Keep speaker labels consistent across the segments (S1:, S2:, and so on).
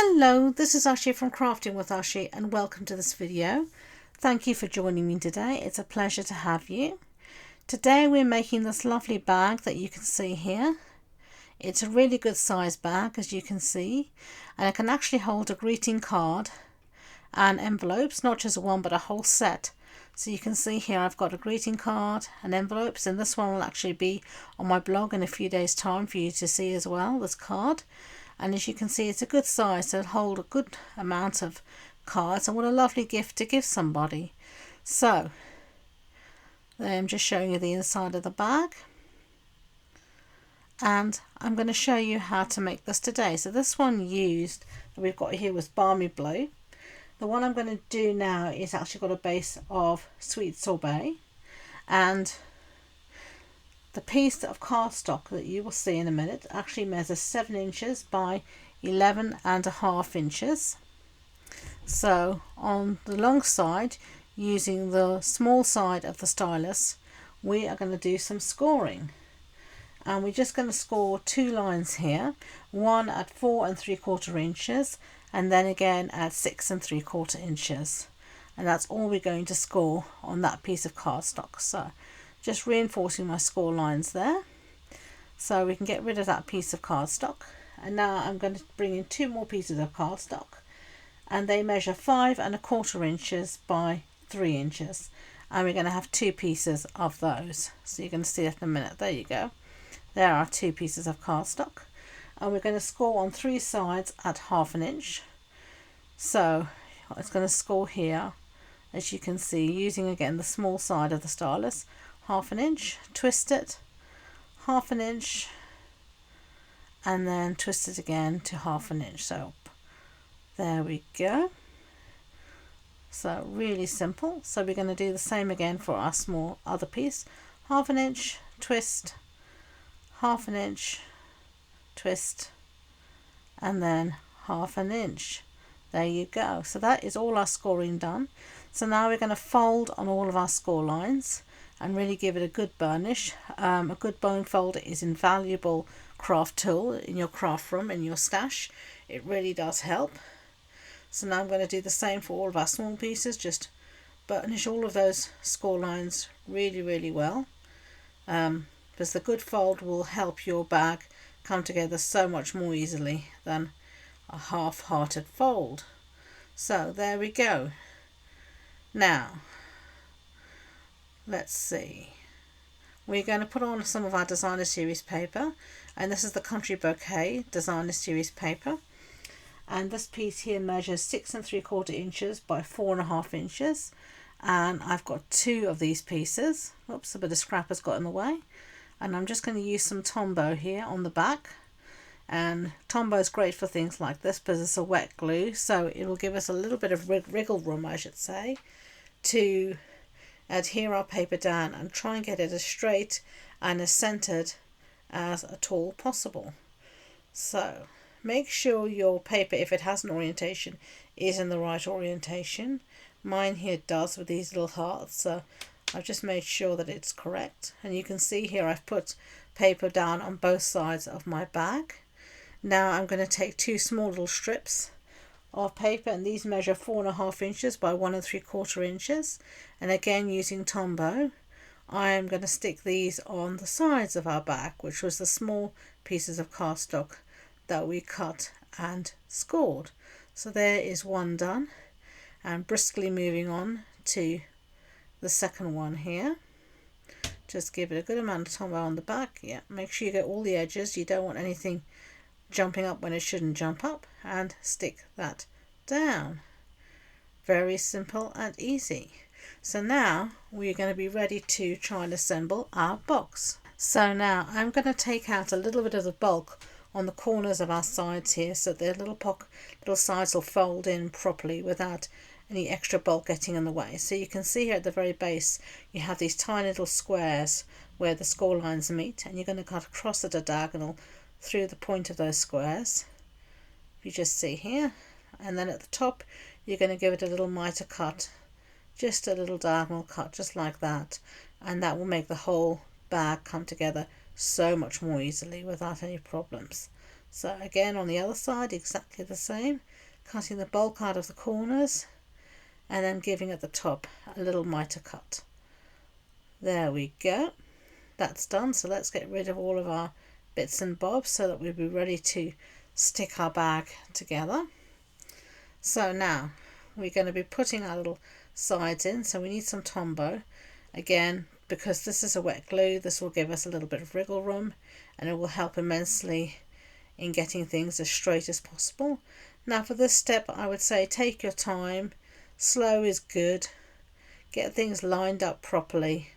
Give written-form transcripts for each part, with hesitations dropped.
S1: Hello, this is Ashee from Crafting with Ashee and welcome to this video. Thank you for joining me today. It's a pleasure to have you. Today we're making this lovely bag that you can see here. It's a really good size bag, as you can see, and it can actually hold a greeting card and envelopes, not just one but a whole set. So you can see here I've got a greeting card and envelopes, and this one will actually be on my blog in a few days time for you to see as well, this card. And as you can see, it's a good size, so it'll hold a good amount of cards, and what a lovely gift to give somebody. So I'm just showing you the inside of the bag, and I'm going to show you how to make this today. So this one used that we've got here was Balmy Blue. The one I'm going to do now is actually got a base of Sweet Sorbet, and the piece of cardstock that you will see in a minute actually measures 7 inches by 11.5 inches. So on the long side, using the small side of the stylus, we are going to do some scoring. And we're just going to score 2 lines here, one at 4 3/4 inches and then again at 6 3/4 inches. And that's all we're going to score on that piece of cardstock. So just reinforcing my score lines there, so we can get rid of that piece of cardstock. And now I'm going to bring in 2 more pieces of cardstock, and they measure 5 1/4 inches by 3 inches, and we're going to have 2 pieces of those. So you're going to see that in a minute. There you go. There are 2 pieces of cardstock, and we're going to score on 3 sides at 1/2 inch. So it's going to score here, as you can see, using again the small side of the stylus, 1/2 inch, twist it, 1/2 inch, and then twist it again to 1/2 inch. So there we go. So really simple. So we're going to do the same again for our small other piece. 1/2 inch, twist, 1/2 inch, twist, and then 1/2 inch. There you go. So that is all our scoring done. So now we're going to fold on all of our score lines and really give it a good burnish. A good bone folder is an invaluable craft tool in your craft room, in your stash. It really does help. So now I'm going to do the same for all of our small pieces. Just burnish all of those score lines really well, because the good fold will help your bag come together so much more easily than a half-hearted fold. So there we go. Now let's see, we're going to put on some of our designer series paper, and this is the Country Bouquet designer series paper, and this piece here measures 6 3/4 inches by 4.5 inches, and I've got 2 of these pieces. Oops, a bit of scrap has got in the way, and I'm just going to use some Tombow here on the back. And Tombow is great for things like this because it's a wet glue, so it will give us a little bit of wriggle room, I should say, to adhere our paper down and try and get it as straight and as centered as at all possible. So make sure your paper, if it has an orientation, is in the right orientation. Mine here does with these little hearts, so I've just made sure that it's correct. And you can see here I've put paper down on both sides of my bag. Now I'm going to take 2 small little strips of paper, and these measure 4.5 inches by 1 3/4 inches, and again using Tombow I am going to stick these on the sides of our bag, which was the small pieces of cardstock that we cut and scored. So there is one done, and briskly moving on to the second one here. Just give it a good amount of Tombow on the back. Yeah, make sure you get all the edges. You don't want anything jumping up when it shouldn't jump up, and stick that down. Very simple and easy. So now we're going to be ready to try and assemble our box. So now I'm going to take out a little bit of the bulk on the corners of our sides here, so the little sides will fold in properly without any extra bulk getting in the way. So you can see here at the very base you have these tiny little squares where the score lines meet, and you're going to cut across at a diagonal through the point of those squares, you just see here, and then at the top you're going to give it a little mitre cut, just a little diagonal cut just like that, and that will make the whole bag come together so much more easily without any problems. So again on the other side exactly the same, cutting the bulk out of the corners and then giving at the top a little mitre cut. There we go, that's done. So let's get rid of all of our bits and bobs so that we'll be ready to stick our bag together. So now we're going to be putting our little sides in, so we need some Tombow. Again, because this is a wet glue, this will give us a little bit of wriggle room and it will help immensely in getting things as straight as possible. Now for this step I would say take your time, slow is good, get things lined up properly,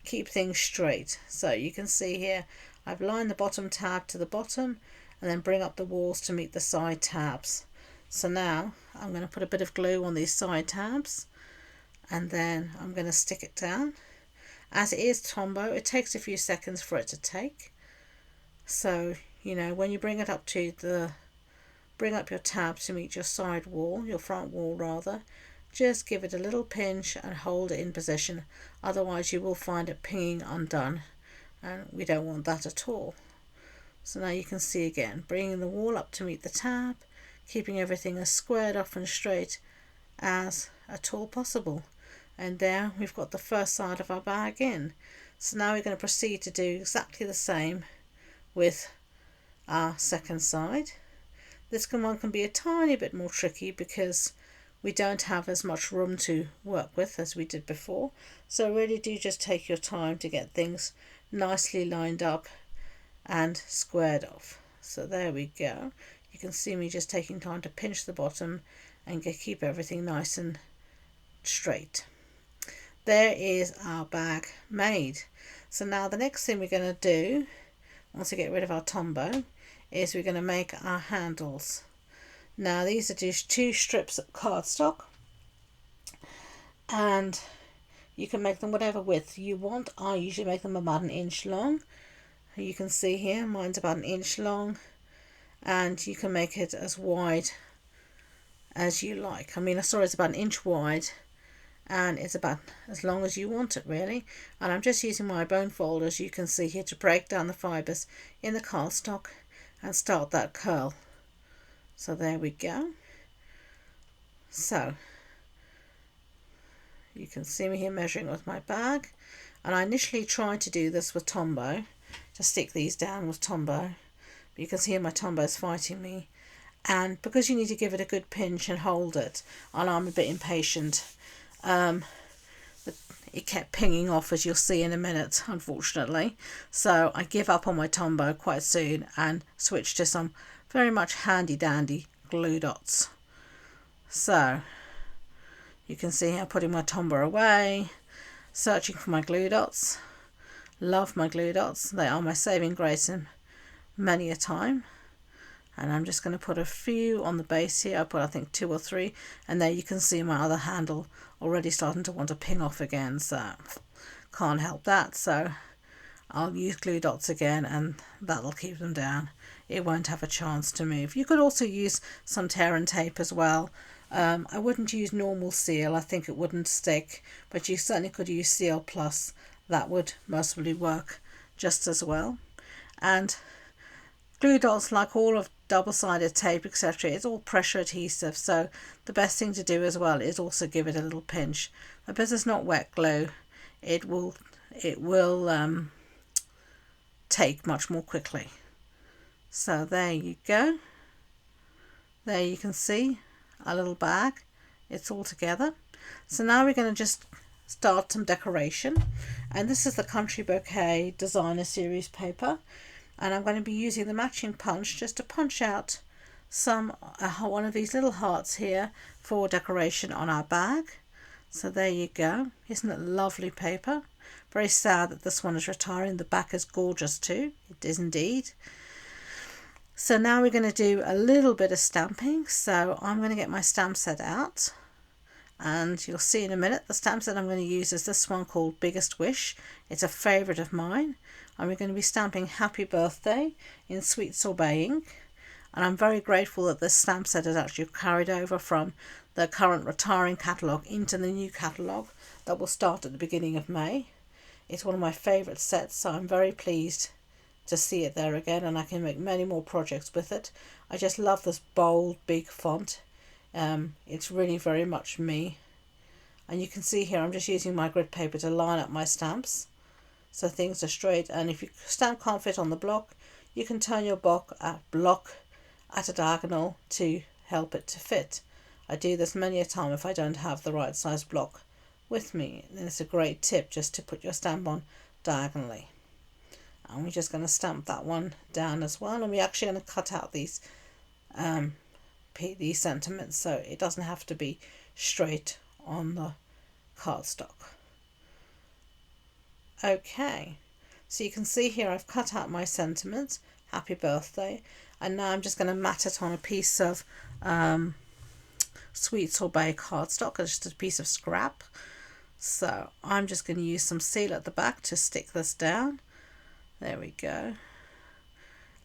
S1: keep things straight. So you can see here I've lined the bottom tab to the bottom and then bring up the walls to meet the side tabs. So now I'm going to put a bit of glue on these side tabs and then I'm going to stick it down. As it is Tombow, it takes a few seconds for it to take. So, you know, when you bring it up bring up your tab to meet your side wall, your front wall rather, just give it a little pinch and hold it in position. Otherwise you will find it pinging undone and we don't want that at all. So now you can see again, bringing the wall up to meet the tab, keeping everything as squared off and straight as at all possible. And there we've got the first side of our bag in. So now we're going to proceed to do exactly the same with our second side. This one can be a tiny bit more tricky because we don't have as much room to work with as we did before. So really do just take your time to get things nicely lined up and squared off. So there we go. You can see me just taking time to pinch the bottom and keep everything nice and straight. There is our bag made. So now the next thing we're going to do, once we get rid of our Tombow, is we're going to make our handles. Now these are just 2 strips of cardstock and you can make them whatever width you want. I usually make them about 1 inch long. You can see here mine's about 1 inch long and you can make it as wide as you like. I mean, sorry, it's about 1 inch wide and it's about as long as you want it really. And I'm just using my bone folders, you can see here, to break down the fibres in the cardstock and start that curl. So there we go. So you can see me here measuring with my bag, and I initially tried to do this with Tombow, to stick these down with Tombow, but you can see here my Tombow is fighting me, and because you need to give it a good pinch and hold it, and I'm a bit impatient, but it kept pinging off, as you'll see in a minute, unfortunately. So I give up on my Tombow quite soon and switch to some very much handy dandy glue dots. So you can see here putting my Tombow away, searching for my glue dots. Love my glue dots, they are my saving grace in many a time. And I'm just going to put a few on the base here. I put I think 2 or 3, and there you can see my other handle already starting to want to ping off again, so can't help that. So I'll use glue dots again and that'll keep them down. It won't have a chance to move. You could also use some tear and tape as well. I wouldn't use normal seal, I think it wouldn't stick, but you certainly could use Seal Plus. That would most probably work just as well. And glue dots, like all of double-sided tape, etc., it's all pressure adhesive, so the best thing to do as well is also give it a little pinch. But because it's not wet glue, it will take much more quickly. So there you go. There you can see our little bag. It's all together. So now we're going to just start some decoration, and this is the Country Bouquet Designer Series paper, and I'm going to be using the matching punch just to punch out one of these little hearts here for decoration on our bag. So there you go. Isn't it lovely paper? Very sad that this one is retiring. The back is gorgeous too. It is indeed. So now we're going to do a little bit of stamping. So I'm going to get my stamp set out, and you'll see in a minute the stamp set I'm going to use is this one called Biggest Wish. It's a favourite of mine, and we're going to be stamping Happy Birthday in Sweet Sorbet ink. And I'm very grateful that this stamp set is actually carried over from the current retiring catalogue into the new catalogue that will start at the beginning of May. It's one of my favourite sets, so I'm very pleased to see it there again, and I can make many more projects with it. I just love this bold big font. It's really very much me. And you can see here I'm just using my grid paper to line up my stamps so things are straight. And if your stamp can't fit on the block, you can turn your block at a diagonal to help it to fit. I do this many a time if I don't have the right size block with me. And it's a great tip just to put your stamp on diagonally. And we're just going to stamp that one down as well, and we're actually going to cut out these sentiments so it doesn't have to be straight on the cardstock. Okay, so you can see here I've cut out my sentiments, happy birthday, and now I'm just going to mat it on a piece of sweet sorbet cardstock, just a piece of scrap. So I'm just going to use some seal at the back to stick this down. There we go.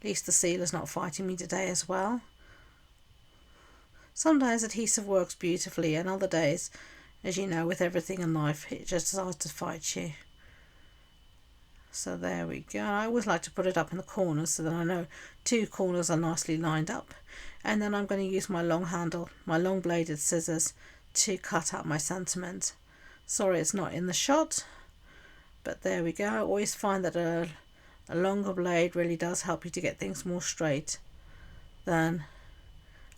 S1: At least the seal is not fighting me today as well. Some days adhesive works beautifully, and other days, as you know, with everything in life, it just decides to fight you. So there we go. I always like to put it up in the corners so that I know two corners are nicely lined up. And then I'm going to use my long bladed scissors to cut out my sentiment. Sorry it's not in the shot, but there we go. I always find that a longer blade really does help you to get things more straight than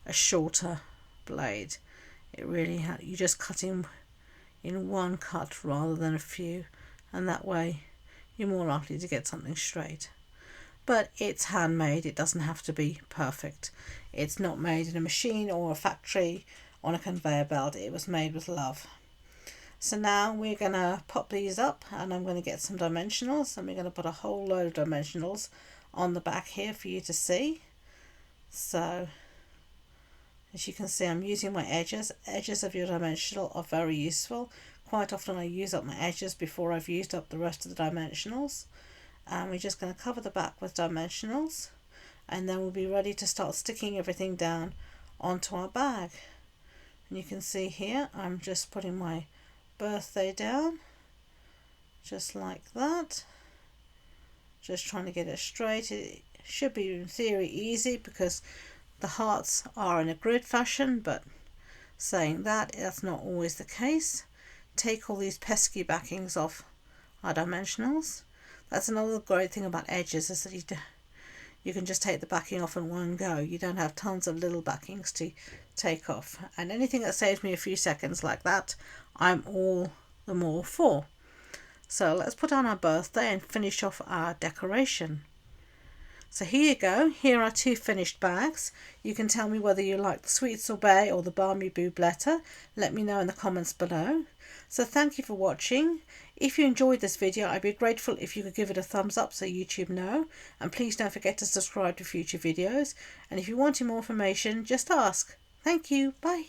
S1: a shorter blade. It really you're just cutting in one cut rather than a few, and that way you're more likely to get something straight. But it's handmade, it doesn't have to be perfect. It's not made in a machine or a factory on a conveyor belt. It was made with love. So now we're going to pop these up, and I'm going to get some dimensionals, and we're going to put a whole load of dimensionals on the back here for you to see. So as you can see, I'm using my edges. Edges of your dimensional are very useful. Quite often I use up my edges before I've used up the rest of the dimensionals. And we're just going to cover the back with dimensionals, and then we'll be ready to start sticking everything down onto our bag. And you can see here I'm just putting my birthday down just like that, just trying to get it straight. It should be in theory easy because the hearts are in a grid fashion, but saying that, that's not always the case. Take all these pesky backings off our dimensionals. That's another great thing about edges, is that you can just take the backing off in one go. You don't have tons of little backings to take off, and anything that saves me a few seconds like that, I'm all the more for. So let's put on our birthday and finish off our decoration. So here you go. Here are two finished bags. You can tell me whether you like the sweet sorbet or the balmy boubletta. Let me know in the comments below. So thank you for watching. If you enjoyed this video, I'd be grateful if you could give it a thumbs up so YouTube know. And please don't forget to subscribe to future videos. And if you want more information, just ask. Thank you. Bye.